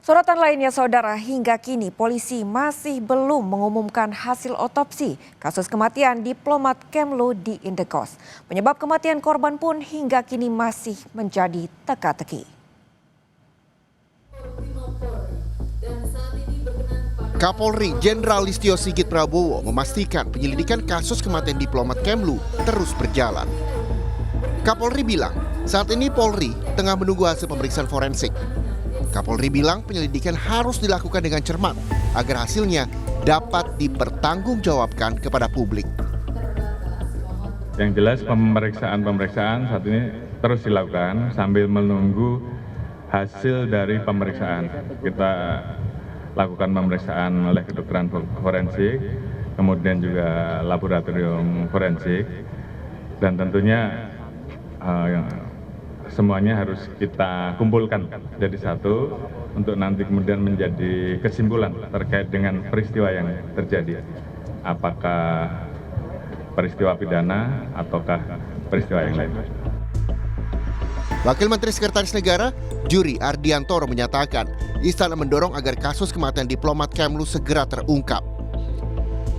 Sorotan lainnya saudara, hingga kini polisi masih belum mengumumkan hasil otopsi kasus kematian diplomat Kemlu di Indekos. Penyebab kematian korban pun hingga kini masih menjadi teka-teki. Kapolri Jenderal Listio Sigit Prabowo memastikan penyelidikan kasus kematian diplomat Kemlu terus berjalan. Kapolri bilang saat ini Polri tengah menunggu hasil pemeriksaan forensik. Kapolri bilang penyelidikan harus dilakukan dengan cermat agar hasilnya dapat dipertanggungjawabkan kepada publik. Yang jelas pemeriksaan saat ini terus dilakukan sambil menunggu hasil dari pemeriksaan. Kita lakukan pemeriksaan oleh kedokteran forensik, kemudian juga laboratorium forensik, dan tentunya semuanya harus kita kumpulkan jadi satu untuk nanti kemudian menjadi kesimpulan terkait dengan peristiwa yang terjadi. Apakah peristiwa pidana ataukah peristiwa yang lain. Wakil Menteri Sekretaris Negara Juri Ardiantoro menyatakan istana mendorong agar kasus kematian diplomat Kemlu segera terungkap.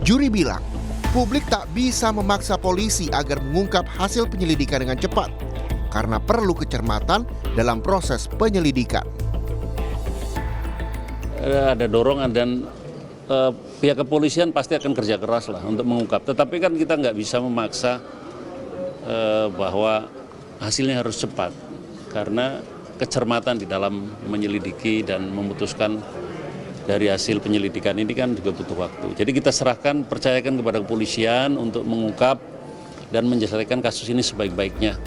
Juri bilang publik tak bisa memaksa polisi agar mengungkap hasil penyelidikan dengan cepat karena perlu kecermatan dalam proses penyelidikan. Ada dorongan dan pihak kepolisian pasti akan kerja keras lah untuk mengungkap. Tetapi kan kita nggak bisa memaksa bahwa hasilnya harus cepat karena kecermatan di dalam menyelidiki dan memutuskan dari hasil penyelidikan ini kan juga butuh waktu. Jadi kita percayakan kepada kepolisian untuk mengungkap dan menyelesaikan kasus ini sebaik-baiknya.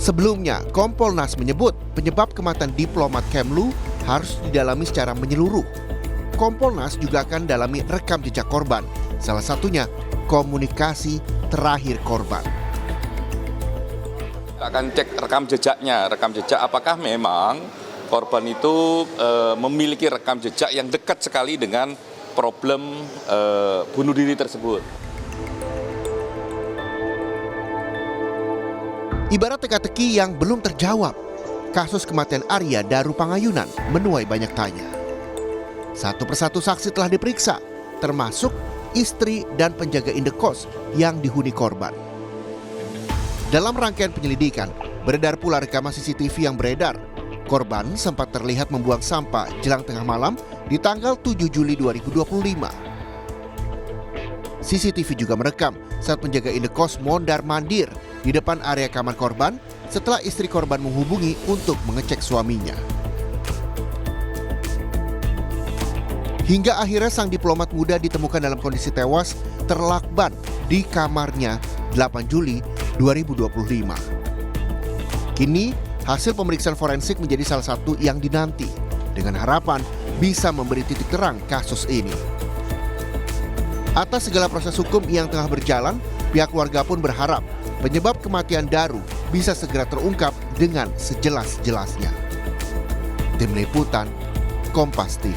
Sebelumnya, Kompolnas menyebut penyebab kematian diplomat Kemlu harus didalami secara menyeluruh. Kompolnas juga akan dalami rekam jejak korban, salah satunya komunikasi terakhir korban. Akan cek rekam jejaknya, rekam jejak apakah memang korban itu memiliki rekam jejak yang dekat sekali dengan problem bunuh diri tersebut. Ibarat teka-teki yang belum terjawab, kasus kematian Arya Daru Pangayunan menuai banyak tanya. Satu persatu saksi telah diperiksa, termasuk istri dan penjaga indekos yang dihuni korban. Dalam rangkaian penyelidikan, beredar pula rekaman CCTV yang beredar. Korban sempat terlihat membuang sampah jelang tengah malam di tanggal 7 Juli 2025. CCTV juga merekam saat penjaga indekos mondar-mandir di depan area kamar korban setelah istri korban menghubungi untuk mengecek suaminya. Hingga akhirnya sang diplomat muda ditemukan dalam kondisi tewas terlakban di kamarnya 8 Juli 2025. Kini hasil pemeriksaan forensik menjadi salah satu yang dinanti dengan harapan bisa memberi titik terang kasus ini. Atas segala proses hukum yang tengah berjalan, pihak keluarga pun berharap penyebab kematian Daru bisa segera terungkap dengan sejelas-jelasnya. Tim Liputan, Kompas TV.